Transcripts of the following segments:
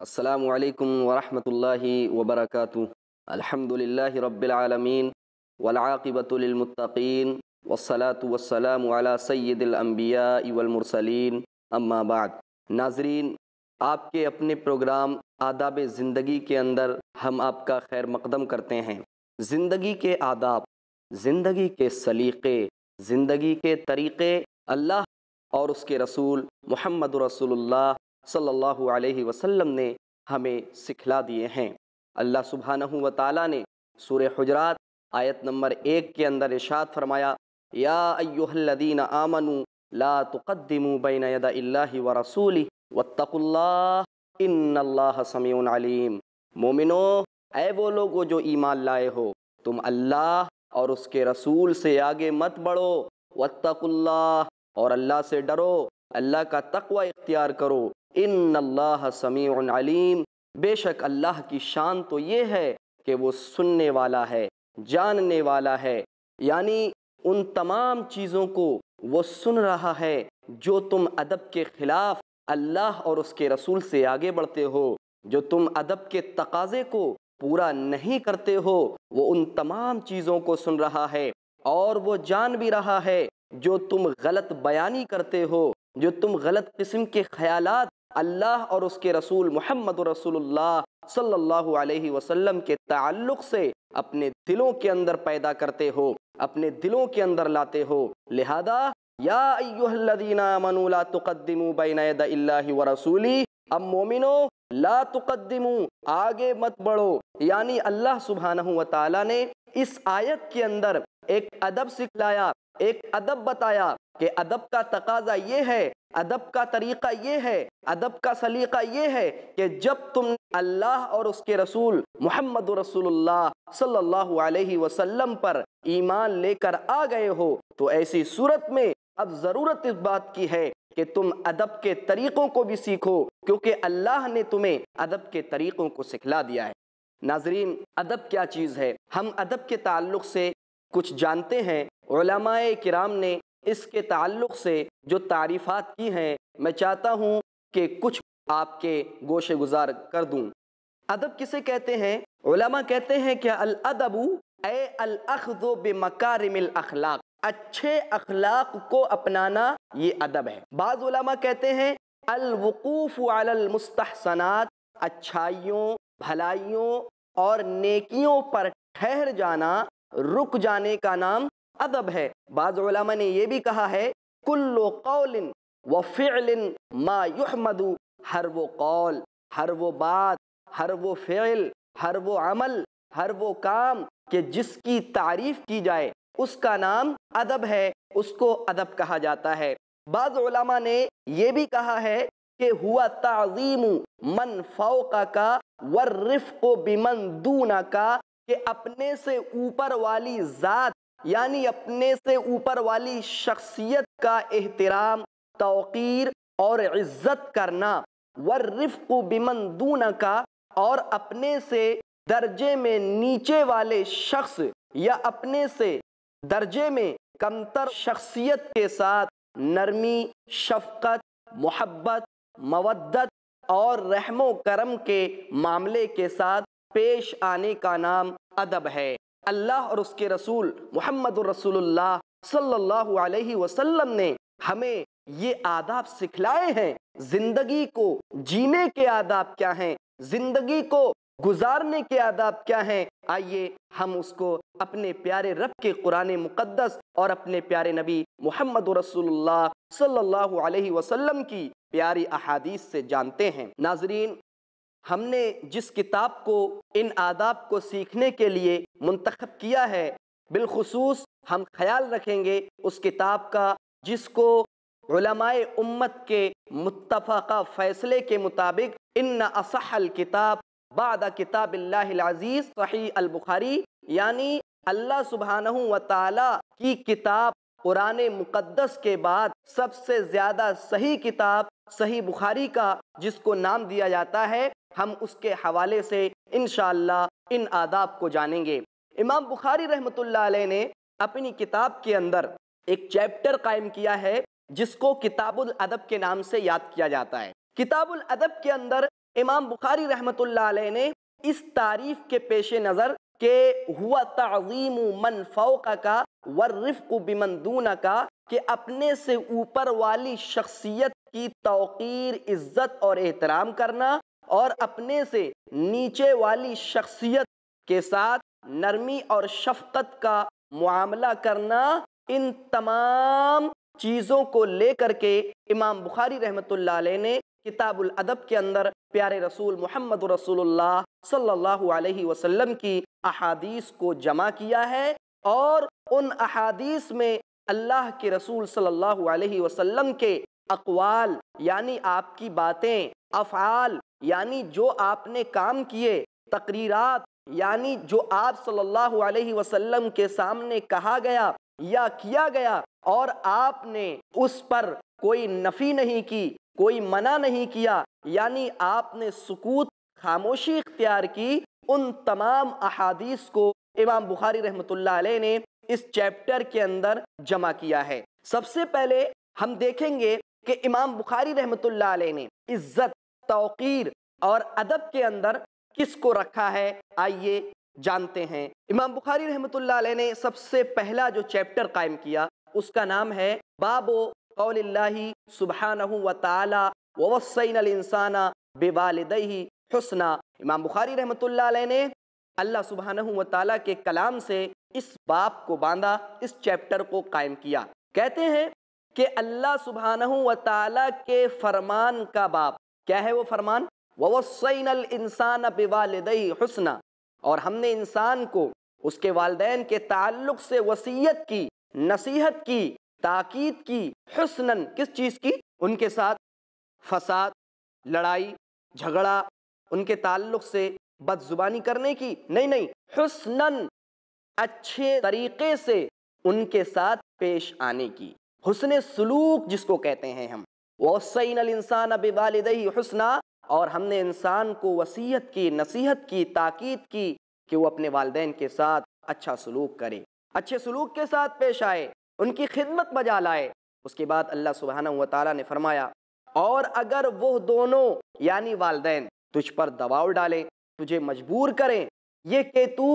السلام علیکم ورحمۃ اللہ وبرکاتہ۔ الحمد للہ رب العالمین والعاقبۃ للمتقین والصلاة والسلام علی سید الانبیاء والمرسلین، اما بعد۔ ناظرین، آپ کے اپنے پروگرام آداب زندگی کے اندر ہم آپ کا خیر مقدم کرتے ہیں۔ زندگی کے آداب، زندگی کے سلیقے، زندگی کے طریقے اللہ اور اس کے رسول محمد رسول اللہ صلی اللہ علیہ وسلم نے ہمیں سکھلا دیے ہیں۔ اللہ سبحانہ و تعالیٰ نے سورہ حجرات آیت نمبر 1 کے اندر ارشاد فرمایا، یا ایھا الذین آمنوا لا تقدموا بین یدی اللہ ورسولہ واتقوا اللہ ان اللہ سمیع علیم۔ مومنو، اے وہ لوگو جو ایمان لائے ہو، تم اللہ اور اس کے رسول سے آگے مت بڑھو، واتقوا اللہ، اور اللہ سے ڈرو، اللہ کا تقوی اختیار کرو، ان اللہ سمیع علیم، بے شک اللہ کی شان تو یہ ہے کہ وہ سننے والا ہے، جاننے والا ہے، یعنی ان تمام چیزوں کو وہ سن رہا ہے جو تم ادب کے خلاف اللہ اور اس کے رسول سے آگے بڑھتے ہو، جو تم ادب کے تقاضے کو پورا نہیں کرتے ہو، وہ ان تمام چیزوں کو سن رہا ہے، اور وہ جان بھی رہا ہے جو تم غلط بیانی کرتے ہو، جو تم غلط قسم کے خیالات اللہ اور اس کے رسول محمد رسول اللہ صلی اللہ علیہ وسلم کے تعلق سے اپنے دلوں کے اندر پیدا کرتے ہو، اپنے دلوں کے اندر لاتے ہو۔ لہذا یا ایھا الذین آمنوا لا تقدموا بین یدی اللہ ورسولہ، اب مومنو لا تقدموا، آگے مت بڑھو، یعنی اللہ سبحانہ و تعالیٰ نے اس آیت کے اندر ایک ادب سکھلایا، ایک ادب بتایا کہ ادب کا تقاضا یہ ہے، ادب کا طریقہ یہ ہے، ادب کا سلیقہ یہ ہے کہ جب تم اللہ اور اس کے رسول محمد رسول اللہ صلی اللہ علیہ وسلم پر ایمان لے کر آ گئے ہو تو ایسی صورت میں اب ضرورت اس بات کی ہے کہ تم ادب کے طریقوں کو بھی سیکھو، کیونکہ اللہ نے تمہیں ادب کے طریقوں کو سکھلا دیا ہے۔ ناظرین، ادب کیا چیز ہے؟ ہم ادب کے تعلق سے کچھ جانتے ہیں۔ علماء کرام نے اس کے تعلق سے جو تعریفات کی ہیں، میں چاہتا ہوں کہ کچھ آپ کے گوشے گزار کر دوں۔ ادب کسے کہتے ہیں؟ علماء کہتے ہیں کہ الادب اے الاخذ بمکارم الاخلاق، اچھے اخلاق کو اپنانا یہ ادب ہے۔ بعض علماء کہتے ہیں الوقوف علی المستحسنات، اچھائیوں، بھلائیوں اور نیکیوں پر ٹھہر جانا، رک جانے کا نام ادب ہے۔ بعض علماء نے یہ بھی کہا ہے کل قول وفعل ما یحمد، ہر وہ قول، ہر وہ بات، ہر وہ فعل، ہر وہ عمل، ہر وہ کام کہ جس کی تعریف کی جائے اس کا نام ادب ہے، اس کو ادب کہا جاتا ہے۔ بعض علماء نے یہ بھی کہا ہے کہ ہوا تعظیم من فوقک والرفق بمن دونک، کہ اپنے سے اوپر والی ذات یعنی اپنے سے اوپر والی شخصیت کا احترام، توقیر اور عزت کرنا، والرفق بمن دونک، اور اپنے سے درجے میں نیچے والے شخص یا اپنے سے درجے میں کمتر شخصیت کے ساتھ نرمی، شفقت، محبت، مودت اور رحم و کرم کے معاملے کے ساتھ پیش آنے کا نام ادب ہے۔ اللہ اور اس کے رسول محمد رسول اللہ صلی اللہ علیہ وسلم نے ہمیں یہ آداب سکھلائے ہیں۔ زندگی کو جینے کے آداب کیا ہیں، زندگی کو گزارنے کے آداب کیا ہیں، آئیے ہم اس کو اپنے پیارے رب کے قرآن مقدس اور اپنے پیارے نبی محمد رسول اللہ صلی اللہ علیہ وسلم کی پیاری احادیث سے جانتے ہیں۔ ناظرین، ہم نے جس کتاب کو ان آداب کو سیکھنے کے لیے منتخب کیا ہے، بالخصوص ہم خیال رکھیں گے اس کتاب کا جس کو علماء امت کے متفقہ فیصلے کے مطابق ان اصح الکتاب بعد کتاب اللہ العزیز صحیح البخاری، یعنی اللہ سبحانہ و تعالی کی کتاب قرآن مقدس کے بعد سب سے زیادہ صحیح کتاب صحیح بخاری کا جس کو نام دیا جاتا ہے، ہم اس کے حوالے سے انشاءاللہ ان آداب کو جانیں گے۔ امام بخاری رحمۃ اللہ علیہ نے اپنی کتاب کے اندر ایک چیپٹر قائم کیا ہے جس کو کتاب الادب کے نام سے یاد کیا جاتا ہے۔ کتاب الادب کے اندر امام بخاری رحمۃ اللہ علیہ نے اس تعریف کے پیش نظر کہ ہوا تعظیم من فوقک والرفق بمن دونک، کہ اپنے سے اوپر والی شخصیت کی توقیر، عزت اور احترام کرنا، اور اپنے سے نیچے والی شخصیت کے ساتھ نرمی اور شفقت کا معاملہ کرنا، ان تمام چیزوں کو لے کر کے امام بخاری رحمۃ اللہ علیہ نے کتاب الادب کے اندر پیارے رسول محمد رسول اللہ صلی اللہ علیہ وسلم کی احادیث کو جمع کیا ہے، اور ان احادیث میں اللہ کے رسول صلی اللہ علیہ وسلم کے اقوال یعنی آپ کی باتیں، افعال یعنی جو آپ نے کام کیے، تقریرات یعنی جو آپ صلی اللہ علیہ وسلم کے سامنے کہا گیا یا کیا گیا اور آپ نے اس پر کوئی نفی نہیں کی، کوئی منع نہیں کیا، یعنی آپ نے سکوت، خاموشی اختیار کی، ان تمام احادیث کو امام بخاری رحمۃ اللہ علیہ نے اس چیپٹر کے اندر جمع کیا ہے۔ سب سے پہلے ہم دیکھیں گے کہ امام بخاری رحمۃ اللہ علیہ نے عزت، توقیر اور ادب کے اندر کس کو رکھا ہے، آئیے جانتے ہیں۔ امام بخاری رحمۃ اللہ علیہ نے سب سے پہلا جو چیپٹر قائم کیا اس کا نام ہے باب قول اللہ سبحانہ وتعالی ووصینا الانسان بوالدیہ حسنا۔ امام بخاری رحمۃ اللہ علیہ نے اللہ سبحانہ وتعالی کے کلام سے اس باب کو باندھا، اس چیپٹر کو قائم کیا۔ کہتے ہیں کہ اللہ سبحانہ وتعالی کے فرمان کا باب کیا ہے؟ وہ فرمان ووصینا الانسان بوالدیہ حسنا، اور ہم نے انسان کو اس کے والدین کے تعلق سے وصیت کی، نصیحت کی، تاکید کی، حسناً کس چیز کی؟ ان کے ساتھ فساد، لڑائی جھگڑا، ان کے تعلق سے بد زبانی کرنے کی نہیں، حسناً اچھے طریقے سے ان کے ساتھ پیش آنے کی، حسن سلوک جس کو کہتے ہیں ہم۔ وَوَصَّيْنَا الْإِنسَانَ بِوَالِدَيْهِ حُسْنًا، اور ہم نے انسان کو وصیت کی، نصیحت کی، تاکید کی کہ وہ اپنے والدین کے ساتھ اچھا سلوک کرے، اچھے سلوک کے ساتھ پیش آئے، ان کی خدمت بجا لائے۔ اس کے بعد اللہ سبحانہ وتعالیٰ نے فرمایا اور اگر وہ دونوں یعنی والدین تجھ پر دباؤ ڈالیں، تجھے مجبور کریں یہ کہ تو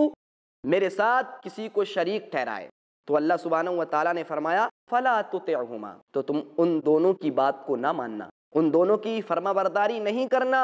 میرے ساتھ کسی کو شریک ٹھہرائے، تو اللہ سبحانہ وتعالیٰ نے فرمایا فَلَا تُطِعْهُمَا، تو تم ان دونوں کی بات کو نہ ماننا، ان دونوں کی فرما برداری نہیں کرنا۔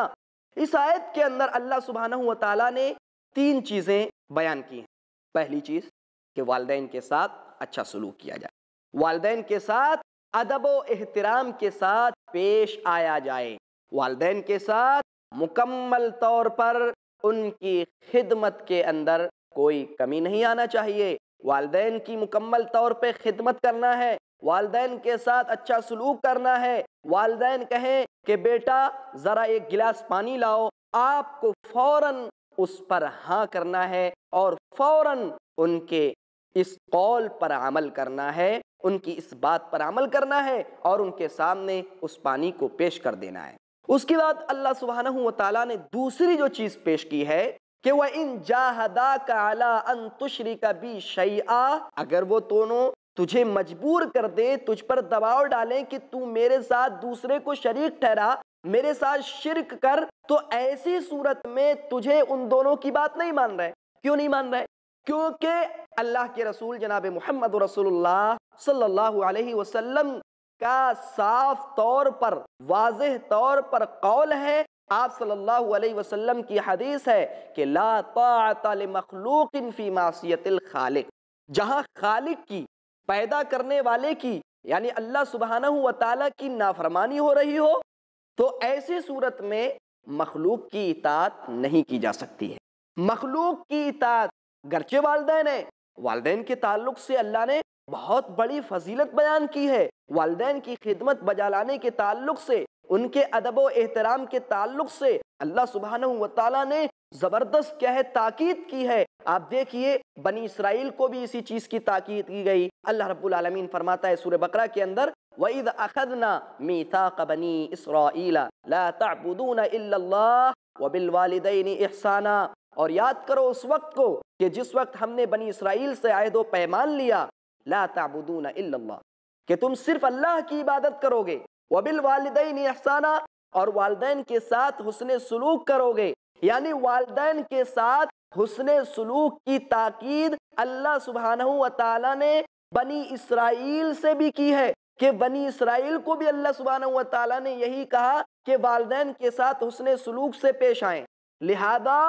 اس آیت کے اندر اللہ سبحانہ وتعالیٰ نے 3 چیزیں بیان کی ہیں۔ پہلی چیز کہ والدین کے ساتھ اچھا سلوک کیا جائے، والدین کے ساتھ ادب و احترام کے ساتھ پیش آیا جائے، والدین کے ساتھ مکمل طور پر ان کی خدمت کے اندر کوئی کمی نہیں آنا چاہیے، والدین کی مکمل طور پہ خدمت کرنا ہے، والدین کے ساتھ اچھا سلوک کرنا ہے۔ والدین کہیں کہ بیٹا ذرا ایک گلاس پانی لاؤ، آپ کو فوراً اس پر ہاں کرنا ہے اور فوراً ان کے اس قول پر عمل کرنا ہے، ان کی اس بات پر عمل کرنا ہے اور ان کے سامنے اس پانی کو پیش کر دینا ہے۔ اس کے بعد اللہ سبحانہ وتعالیٰ نے دوسری جو چیز پیش کی ہے کہ وَإِن جَاهَدَاكَ عَلَىٰ أَن تُشْرِكَ بِي شَيْئًا، اگر وہ دونوں تجھے مجبور کر دے، تجھ پر دباؤ ڈالیں کہ تو میرے ساتھ دوسرے کو شریک ٹھہرا، میرے ساتھ شرک کر، تو ایسی صورت میں تجھے ان دونوں کی بات نہیں مان رہے۔ کیوں نہیں مان رہے؟ کیونکہ اللہ کے رسول جناب محمد رسول اللہ صلی اللہ علیہ وسلم کا صاف طور پر، واضح طور پر قول ہے، آپ صلی اللہ علیہ وسلم کی حدیث ہے کہ لا طاعت لمخلوق فی معصیت الخالق، جہاں خالق کی، پیدا کرنے والے کی یعنی اللہ سبحانہ وتعالیٰ کی نافرمانی ہو رہی ہو تو ایسی صورت میں مخلوق کی اطاعت نہیں کی جا سکتی ہے۔ مخلوق کی اطاعت گرچہ والدین ہیں، والدین کے تعلق سے اللہ نے بہت بڑی فضیلت بیان کی ہے، والدین کی خدمت بجا لانے کے تعلق سے، ان کے ادب و احترام کے تعلق سے اللہ سبحانہ وتعالیٰ نے زبردست کیا ہے تاکید کی ہے۔ آپ دیکھیے بنی اسرائیل کو بھی اسی چیز کی تاکید کی گئی۔ اللہ رب العالمین فرماتا ہے سورہ بقرہ کے اندر وَإِذْ أَخَذْنَا مِيثَاقَ بَنِي إِسْرَائِيلَ لَا تَعْبُدُونَ إِلَّا اللَّهَ وَبِالْوَالِدَيْنِ إِحْسَانًا، اور یاد کرو اس وقت کو کہ جس وقت ہم نے بنی اسرائیل سے عہد و پیمان لیا، لا تعبدون الا اللہ، کہ تم صرف اللہ کی عبادت کرو گے، وبالوالدین احسانا، اور والدین کے ساتھ حسن سلوک کرو گے، یعنی والدین کے ساتھ حسن سلوک کی تاکید اللہ سبحانہ و تعالیٰ نے بنی اسرائیل سے بھی کی ہے، کہ بنی اسرائیل کو بھی اللہ سبحانہ و تعالیٰ نے یہی کہا کہ والدین کے ساتھ حسن سلوک سے پیش آئیں۔ لہذا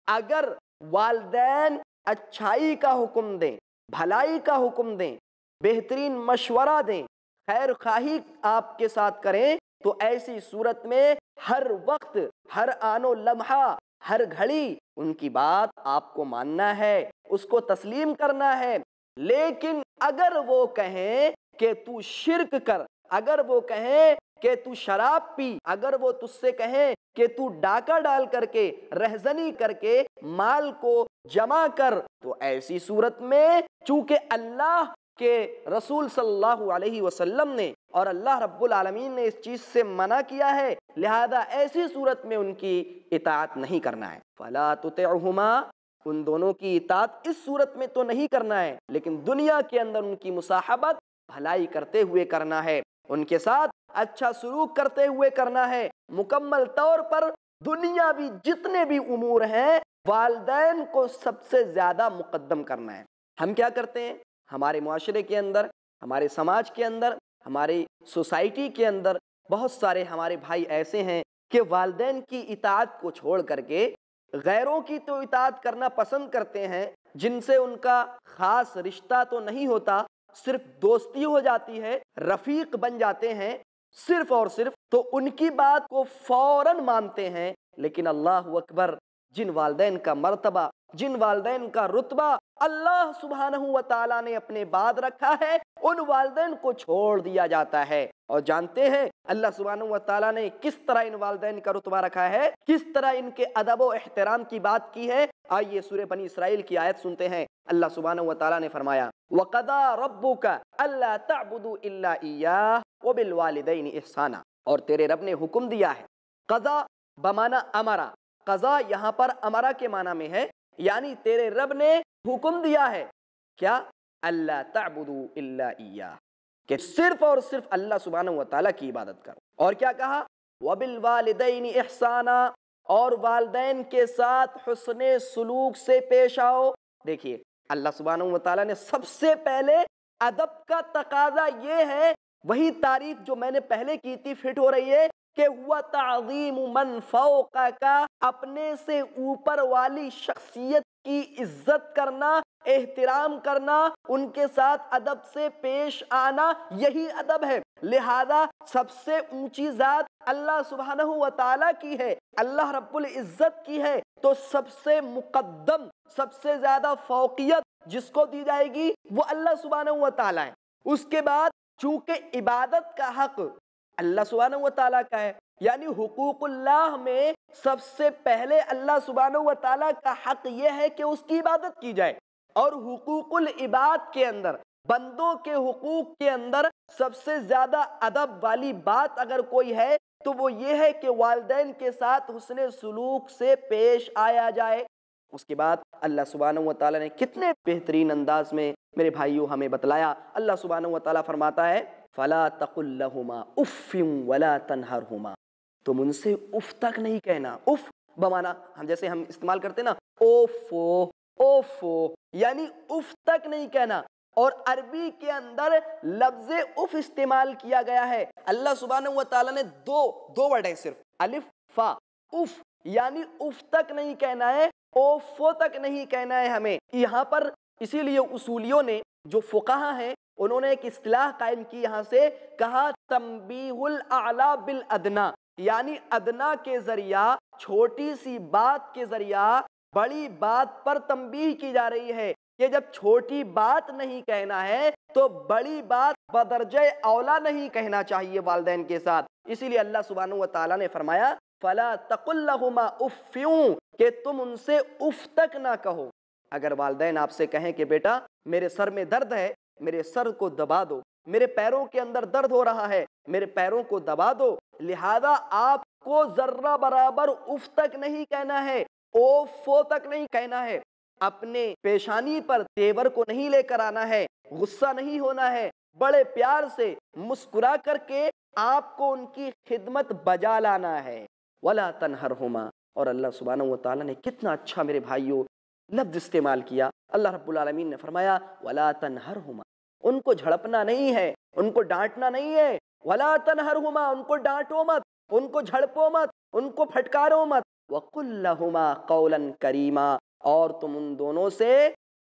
اگر والدین اچھائی کا حکم دیں، بھلائی کا حکم دیں، بہترین مشورہ دیں، خیر خواہی آپ کے ساتھ کریں، تو ایسی صورت میں ہر وقت، ہر آن و لمحہ، ہر گھڑی ان کی بات آپ کو ماننا ہے، اس کو تسلیم کرنا ہے۔ لیکن اگر وہ کہیں کہ تو شرک کر، اگر وہ کہیں کہ تو شراب پی، اگر وہ تجھ سے کہیں کہ تو ڈاکہ ڈال کر کے، رہزنی کر کے مال کو جمع کر، تو ایسی صورت میں چونکہ اللہ کے رسول صلی اللہ علیہ وسلم نے اور اللہ رب العالمین نے اس چیز سے منع کیا ہے، لہذا ایسی صورت میں ان کی اطاعت نہیں کرنا ہے۔ فَلَا تُطِعْهُمَا، ان دونوں کی اطاعت اس صورت میں تو نہیں کرنا ہے، لیکن دنیا کے اندر ان کی مصاحبت بھلائی کرتے ہوئے کرنا ہے، ان کے ساتھ اچھا سلوک کرتے ہوئے کرنا ہے۔ مکمل طور پر دنیاوی جتنے بھی امور ہیں والدین کو سب سے زیادہ مقدم کرنا ہے۔ ہم کیا کرتے ہیں؟ ہمارے معاشرے کے اندر، ہمارے سماج کے اندر، ہماری سوسائٹی کے اندر بہت سارے ہمارے بھائی ایسے ہیں کہ والدین کی اطاعت کو چھوڑ کر کے غیروں کی تو اطاعت کرنا پسند کرتے ہیں، جن سے ان کا خاص رشتہ تو نہیں ہوتا، صرف دوستی ہو جاتی ہے، رفیق بن جاتے ہیں، صرف اور صرف تو ان کی بات کو فوراً مانتے ہیں۔ لیکن اللہ اکبر، جن والدین کا مرتبہ، جن والدین کا رتبہ اللہ سبحانہ و تعالیٰ نے اپنے بعد رکھا ہے، ان والدین کو چھوڑ دیا جاتا ہے۔ اور جانتے ہیں اللہ سبحانہ و تعالیٰ نے کس طرح ان والدین کا رتبہ رکھا ہے، کس طرح ان کے ادب و احترام کی بات کی ہے۔ آئیے سورہ بنی اسرائیل کی آیت سنتے ہیں۔ اللہ سبحانہ و تعالیٰ نے فرمایا وَقَضَىٰ رَبُّكَ أَلَّا تَعْبُدُوا إِلَّا إِيَّاهُ وَبِالْوَالِدَيْنِ إِحْسَانًا، اور تیرے رب نے حکم دیا ہے۔ قضا بمعنی امرا، قضا یہاں پر امرا کے معنی میں ہے، یعنی تیرے رب نے حکم دیا ہے کیا؟ اللہ تعبدوا الا ایاہ، کہ صرف اور صرف اللہ سبحانہ و تعالیٰ کی عبادت کرو۔ اور کیا کہا؟ وبالوالدین احسانا، اور والدین کے ساتھ حسن سلوک سے پیش آؤ۔ دیکھیے اللہ سبحانہ و تعالیٰ نے سب سے پہلے ادب کا تقاضا یہ ہے، وہی تعریف جو میں نے پہلے کی تھی فٹ ہو رہی ہے، کہ ہوا تعظیم من فوقک، اپنے سے اوپر والی شخصیت کی عزت کرنا، احترام کرنا، ان کے ساتھ ادب سے پیش آنا، یہی ادب ہے۔ لہذا سب سے اونچی ذات اللہ سبحانہ و تعالیٰ کی ہے، اللہ رب العزت کی ہے، تو سب سے مقدم، سب سے زیادہ فوقیت جس کو دی جائے گی وہ اللہ سبحانہ و تعالیٰ ہے۔ اس کے بعد چونکہ عبادت کا حق اللہ سبحانہ و تعالیٰ کا ہے، یعنی حقوق اللہ میں سب سے پہلے اللہ سبحانہ و تعالیٰ کا حق یہ ہے کہ اس کی عبادت کی جائے، اور حقوق العباد کے اندر، بندوں کے حقوق کے اندر سب سے زیادہ ادب والی بات اگر کوئی ہے تو وہ یہ ہے کہ والدین کے ساتھ حسن سلوک سے پیش آیا جائے۔ اس کے بعد اللہ سبحانہ و تعالیٰ نے کتنے بہترین انداز میں میرے بھائیوں ہمیں بتلایا۔ اللہ سبحانہ و تعالیٰ فرماتا ہے فَلَا تَقُلْ لَهُمَا اُفٍّ وَلَا تَنْهَرْهُمَا، تم ان سے اف تک نہیں کہنا۔ اف بمانا ہم جیسے ہم استعمال کرتے نا اوفو، اوفو، یعنی اف تک نہیں کہنا۔ اور عربی کے اندر لفظ اف استعمال کیا گیا ہے۔ اللہ سبحانہ و تعالیٰ نے دو ورڈ ہیں صرف، الف فا، اف، یعنی اف تک نہیں کہنا ہے، اوفو تک نہیں کہنا ہے ہمیں یہاں پر۔ اسی لیے اصولیوں نے جو فقہا ہیں انہوں نے ایک اصطلاح قائم کی، یہاں سے کہا تنبیہ الاعلی بالادنا، یعنی ادنا کے ذریعہ، چھوٹی سی بات کے ذریعہ بڑی بات پر تنبیہ کی جا رہی ہے کہ جب چھوٹی بات نہیں کہنا ہے تو بڑی بات بدرجہ اولا نہیں کہنا چاہیے والدین کے ساتھ۔ اسی لیے اللہ سبحانہ و تعالیٰ نے فرمایا فَلَا تَقُلْ لَهُمَا اُفٍّ، کہ تم ان سے اف تک نہ کہو۔ اگر والدین آپ سے کہیں کہ بیٹا میرے سر میں درد ہے، میرے سر کو دبا دو، میرے پیروں کے اندر درد ہو رہا ہے، میرے پیروں کو دبا دو، لہذا آپ کو ذرہ برابر اف تک نہیں کہنا ہے، اوفو تک نہیں کہنا ہے، اپنے پیشانی پر تیور کو نہیں لے کر آنا ہے، غصہ نہیں ہونا ہے، بڑے پیار سے مسکرا کر کے آپ کو ان کی خدمت بجا لانا ہے۔ وَلَا تَنْهَرْهُمَا، اور اللہ سبحانہ وتعالیٰ نے کتنا اچھا میرے بھائیوں لفظ استعمال کیا۔ اللہ رب العالمین نے فرمایا وَلَا تَنْهَرْهُمَا، ان کو جھڑپنا نہیں ہے، ان کو ڈانٹنا نہیں ہے۔ وَلَا تَنْهَرْهُمَا، ان کو ڈانٹو مت، ان کو جھڑپو مت، ان کو پھٹکارو مت۔ وَقُلْ لَهُمَا قَوْلًا كَرِيمًا، اور تم ان دونوں سے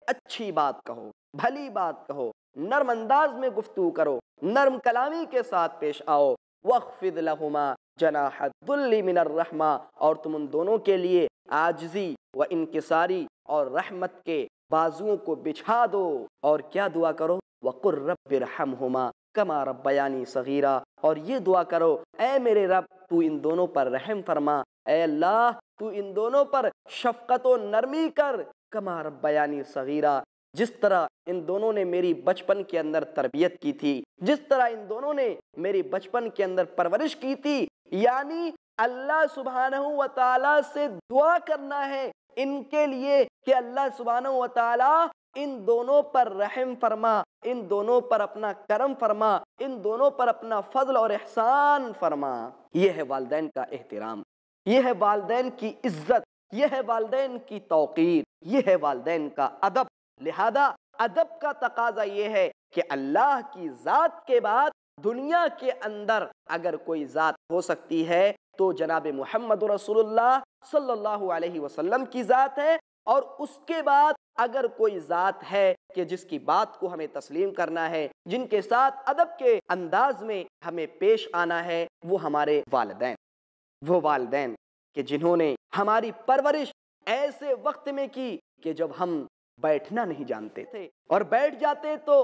اچھی بات کہو، بھلی بات کہو، نرم انداز میں گفتگو کرو، نرم کلامی کے ساتھ پیش آؤ۔ وَاخْفِضْ لَهُمَا جَنَاحَ الذُّلِّ مِنَ الرَّحْمَةِ، اور تم ان دونوں کے لیے عاجزی و انکساری اور رحمت کے بازوؤں کو بچھا دو، اور کیا دعا کرو؟ وَقُلْ رَبِّ ارْحَمْهُمَا كَمَا رَبَّيَانِي صَغِيرًا، اور یہ دعا کرو اے میرے رب تو ان دونوں پر رحم فرما، اے اللہ تو ان دونوں پر شفقت و نرمی کر، کما ربیانی صغیرہ، جس طرح ان دونوں نے میری بچپن کے اندر تربیت کی تھی، جس طرح ان دونوں نے میری بچپن کے اندر پرورش کی تھی۔ یعنی اللہ سبحانہ و تعالیٰ سے دعا کرنا ہے ان کے لیے کہ اللہ سبحانہ و تعالیٰ ان دونوں پر رحم فرما، ان دونوں پر اپنا کرم فرما، ان دونوں پر اپنا فضل اور احسان فرما۔ یہ ہے والدین کا احترام، یہ ہے والدین کی عزت، یہ ہے والدین کی توقیر، یہ ہے والدین کا ادب۔ لہذا ادب کا تقاضا یہ ہے کہ اللہ کی ذات کے بعد دنیا کے اندر اگر کوئی ذات ہو سکتی ہے تو جناب محمد رسول اللہ صلی اللہ علیہ وسلم کی ذات ہے، اور اس کے بعد اگر کوئی ذات ہے کہ جس کی بات کو ہمیں تسلیم کرنا ہے، جن کے ساتھ ادب کے انداز میں ہمیں پیش آنا ہے، وہ ہمارے والدین، وہ والدین کہ جنہوں نے ہماری پرورش ایسے وقت میں کی کہ جب ہم بیٹھنا نہیں جانتے تھے، اور بیٹھ جاتے تو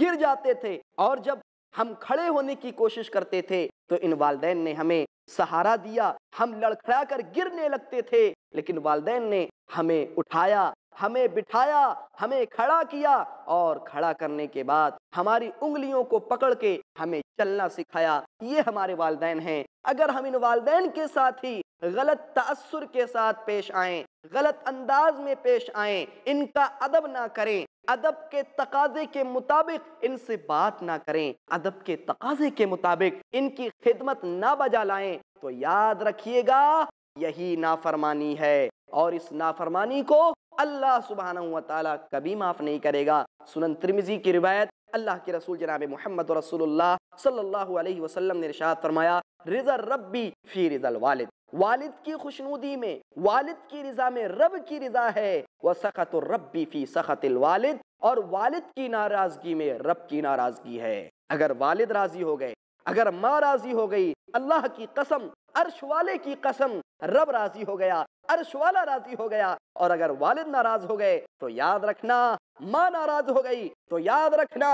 گر جاتے تھے، اور جب ہم کھڑے ہونے کی کوشش کرتے تھے تو ان والدین نے ہمیں سہارا دیا، ہم لڑکھڑا کر گرنے لگتے تھے، لیکن والدین نے ہمیں اٹھایا، ہمیں بٹھایا، ہمیں کھڑا کیا، اور کھڑا کرنے کے بعد ہماری انگلیوں کو پکڑ کے ہمیں چلنا سکھایا۔ یہ ہمارے والدین ہیں۔ اگر ہم ان والدین کے ساتھ ہی غلط تأثر کے ساتھ پیش آئیں، غلط انداز میں پیش آئیں، ان کا ادب نہ کریں، ادب کے تقاضے کے مطابق ان سے بات نہ کریں، ادب کے تقاضے کے مطابق ان کی خدمت نہ بجا لائیں، تو یاد رکھیے گا یہی نافرمانی ہے، اور اس نافرمانی کو اللہ سبحانہ و تعالیٰ کبھی معاف نہیں کرے گا۔ سنن ترمذی کی روایت، اللہ کے رسول جناب محمد رسول اللہ صلی اللہ علیہ وسلم نے ارشاد فرمایا رضا الربی فی رضا الوالد، والد کی خوشنودی میں، والد کی رضا میں رب کی رضا ہے، وسخط الربی فی سخط الوالد، اور والد کی ناراضگی میں رب کی ناراضگی ہے۔ اگر والد راضی ہو گئے، اگر ماں راضی ہو گئی، اللہ کی قسم، عرش والے کی قسم، رب راضی ہو گیا، عرش والا راضی ہو گیا، اور اگر والد ناراض ہو گئے تو یاد رکھنا، ماں ناراض ہو گئی تو یاد رکھنا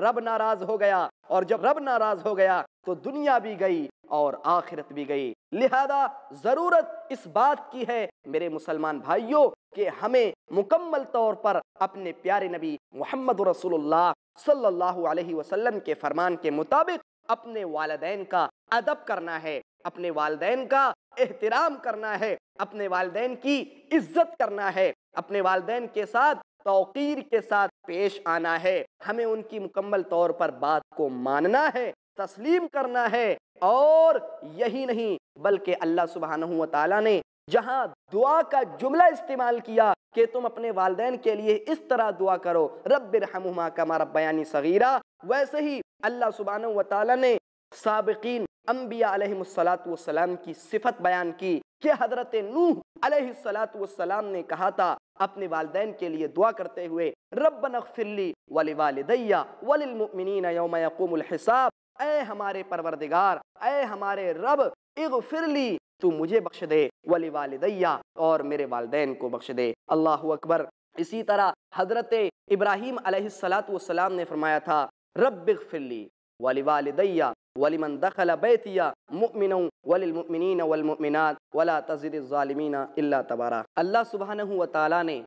رب ناراض ہو گیا، اور جب رب ناراض ہو گیا تو دنیا بھی گئی اور آخرت بھی گئی۔ لہذا ضرورت اس بات کی ہے میرے مسلمان بھائیوں کہ ہمیں مکمل طور پر اپنے پیارے نبی محمد رسول اللہ صلی اللہ علیہ وسلم کے فرمان کے مطابق اپنے والدین کا ادب کرنا ہے، اپنے والدین کا احترام کرنا ہے، اپنے والدین کی عزت کرنا ہے، اپنے والدین کے ساتھ توقیر کے ساتھ پیش آنا ہے، ہمیں ان کی مکمل طور پر بات کو ماننا ہے، تسلیم کرنا ہے۔ اور یہی نہیں بلکہ اللہ سبحانہ و تعالیٰ نے جہاں دعا کا جملہ استعمال کیا کہ تم اپنے والدین کے لیے اس طرح دعا کرو رب ارحمہما کما ربیانی صغیرہ، ویسے ہی اللہ سبحانہ و تعالیٰ نے سابقین انبیاء علیہ السلام کی صفت بیان کی کہ حضرت نوح علیہ السلام نے کہا تھا اپنے والدین کے لیے دعا کرتے ہوئے ربنا اغفر لی ولوالدی وللمؤمنین یوم یقوم الحساب، اے ہمارے پروردگار، اے ہمارے رب، اغفر لی، تو مجھے بخش دے، ولوالدی، اور میرے والدین کو بخش دے۔ اللہ اکبر۔ اسی طرح حضرت ابراہیم علیہ السلام نے فرمایا تھا رب اغفر لی ولوالدی ولمن دخل بیتی مؤمنا وللمؤمنین والمؤمنات ولا تزد الظالمین الا تبارا۔ اللہ سبحانہ و تعالیٰ نے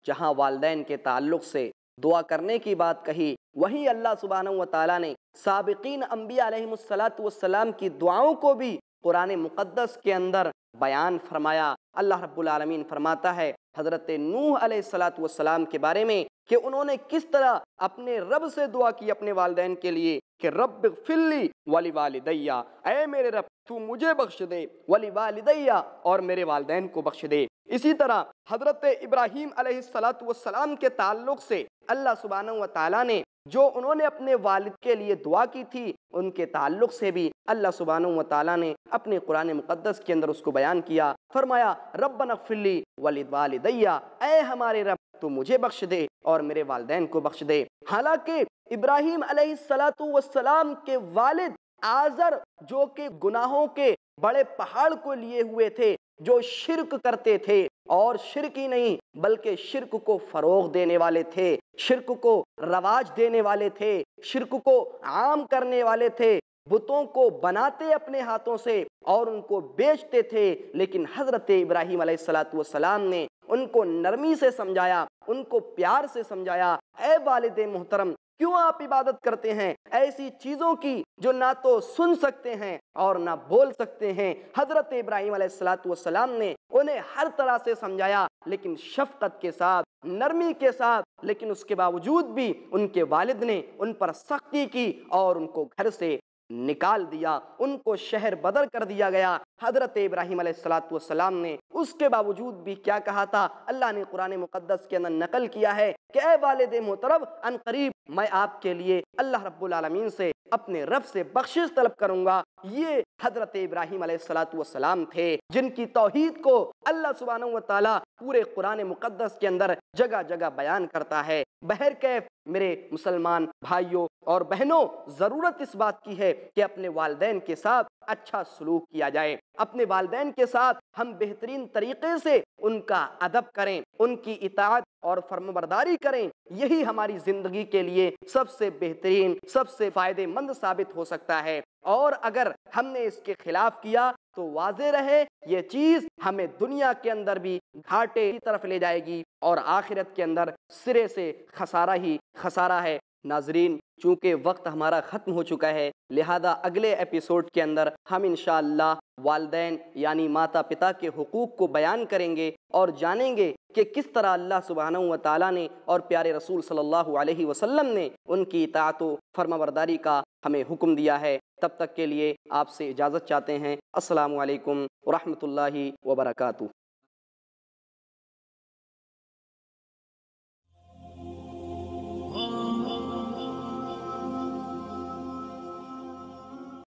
جہاں والدین کے تعلق سے دعا کرنے کی بات کہی، وہیں اللہ سبحانہ و تعالیٰ نے سابقین انبیاء علیہ السلام کی دعاؤں کو بھی قرآن مقدس کے اندر بیان فرمایا۔ اللہ رب العالمین فرماتا ہے حضرت نوح علیہ السلام کے بارے میں کہ انہوں نے کس طرح اپنے رب سے دعا کی اپنے والدین کے لیے کہ رب اغفر لی ولی والدیہ، اے میرے رب تو مجھے بخش دے، ولی والدیہ اور میرے والدین کو بخش دے۔ اسی طرح حضرت ابراہیم علیہ السلام کے تعلق سے اللہ سبحانہ و تعالیٰ نے جو انہوں نے اپنے والد کے لیے دعا کی تھی، ان کے تعلق سے بھی اللہ سبحانہ و تعالیٰ نے اپنے قرآن مقدس کے اندر اس کو بیان کیا۔ فرمایا ربنا اغفر لی ولوالدیہ، اے ہمارے رب تو مجھے بخش دے اور میرے والدین کو بخش دے۔ حالانکہ ابراہیم علیہ السلام کے والد آزر جو کہ گناہوں کے بڑے پہاڑ کو لیے ہوئے تھے، جو شرک کرتے تھے، اور شرک ہی نہیں بلکہ شرک کو فروغ دینے والے تھے، شرک کو رواج دینے والے تھے، شرک کو عام کرنے والے تھے، بتوں کو بناتے اپنے ہاتھوں سے اور ان کو بیچتے تھے۔ لیکن حضرت ابراہیم علیہ السلام نے ان کو نرمی سے سمجھایا، ان کو پیار سے سمجھایا، اے والد محترم کیوں آپ عبادت کرتے ہیں ایسی چیزوں کی جو نہ تو سن سکتے ہیں اور نہ بول سکتے ہیں۔ حضرت ابراہیم علیہ السلام نے انہیں ہر طرح سے سمجھایا، لیکن شفقت کے ساتھ، نرمی کے ساتھ، لیکن اس کے باوجود بھی ان کے والد نے ان پر سختی کی اور ان کو گھر سے نکال دیا، ان کو شہر بدر کر دیا گیا۔ حضرت ابراہیم علیہ السلام نے اس کے باوجود بھی کیا کہا تھا؟ اللہ نے قرآن مقدس کے اندر نقل کیا ہے کہ اے والد محترم ان قریب میں آپ کے لیے اللہ رب العالمین سے اپنے رب سے بخشش طلب کروں گا۔ یہ حضرت ابراہیم علیہ السلام تھے جن کی توحید کو اللہ سبحانہ و تعالیٰ پورے قرآن مقدس کے اندر جگہ جگہ بیان کرتا ہے۔ بہرکیف میرے مسلمان بھائیوں اور بہنوں، ضرورت اس بات کی ہے کہ اپنے والدین کے ساتھ اچھا سلوک کیا جائے، اپنے والدین کے ساتھ ہم بہترین طریقے سے ان کا ادب کریں، ان کی اطاعت اور فرمانبرداری کریں۔ یہی ہماری زندگی کے لیے سب سے بہترین، سب سے فائدہ مند ثابت ہو سکتا ہے، اور اگر ہم نے اس کے خلاف کیا تو واضح رہے یہ چیز ہمیں دنیا کے اندر بھی گھاٹے کی طرف لے جائے گی اور آخرت کے اندر سرے سے خسارہ ہی خسارہ ہے۔ ناظرین، چونکہ وقت ہمارا ختم ہو چکا ہے، لہذا اگلے ایپیسوڈ کے اندر ہم انشاءاللہ والدین یعنی ماتا پتا کے حقوق کو بیان کریں گے اور جانیں گے کہ کس طرح اللہ سبحانہ و تعالیٰ نے اور پیارے رسول صلی اللہ علیہ وسلم نے ان کی اطاعت و فرمانبرداری کا ہمیں حکم دیا ہے۔ تب تک کے لیے آپ سے اجازت چاہتے ہیں۔ السلام علیکم ورحمۃ اللہ وبرکاتہ۔